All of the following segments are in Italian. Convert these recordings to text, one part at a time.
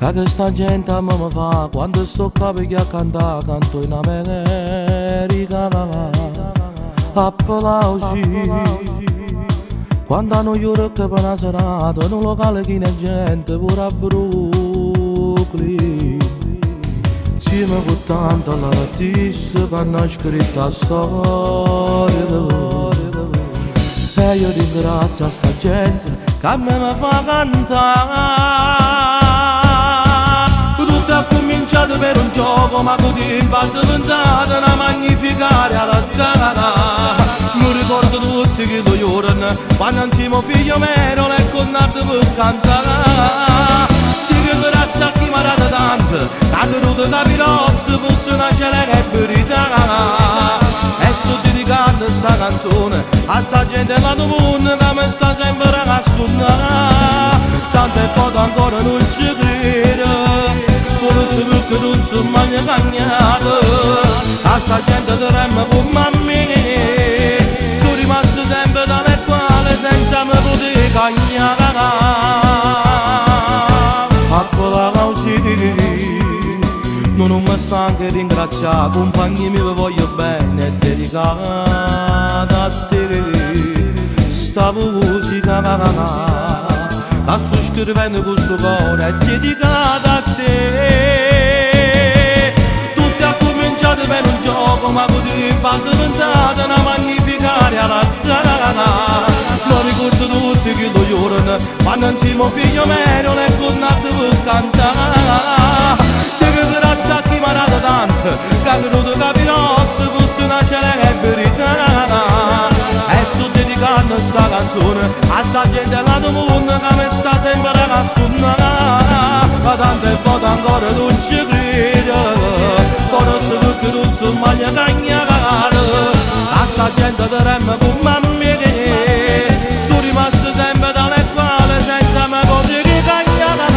Che questa gente a me mi fa quando sto capo che a cantare canto in America. Applausi quando hanno io che per una serata in un locale che ne gente pure a Brooklyn. Insieme con tanto l'artista che hanno scritto la storia. E io ringrazio a sta gente che a me mi fa cantare. Tutto è cominciato per un gioco, ma così è diventata una magnifica realtà. Mi ricordo tutti che lo giorno, quando insieme figlio mio le connate per cantare. Dico grazie a chi mi ha dato tanto, che ha dovuto capire se fosse una celere verità. E sto dedicando sta canzone a sta gente là del mondo che mi sta sempre a suonare. Tante foto ancora non ci credo, forse perché non sono mai cagnato. A sta gente dovremmo come a me, sono rimasto sempre dalle quali senza me poter cagnare. Non mi stanco di ringraziare, compagni mi voglio bene e dedicata a te. Sta musica che sto scrivendo questo cuore è dedicata a te. Tutto è cominciato per un gioco, ma così è diventata una magnifica realtà. Lo ricordo tutti che lo giorno, quando insieme figlio mio le connate per cantare. Grazie a chi mi ha dato tanto, che ha dovuto capire se fosse una celere verità. E sto dedicando sta canzone a sta gente là del mondo che mi sta sempre a suonare. Ma tante volte ancora non ci credo, forse perché non sono mai cagnato. A sta gente dovremmo come a me, sono rimasto sempre dalle quali senza me poter cagnare.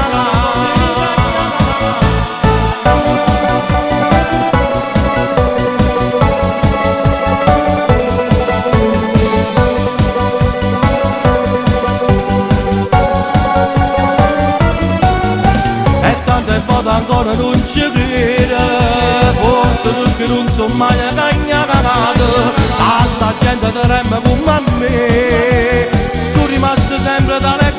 Ancora non ci credo, forse perché non sono mai cagnato. A sta gente dovremmo come a me, sono rimasto sempre dalle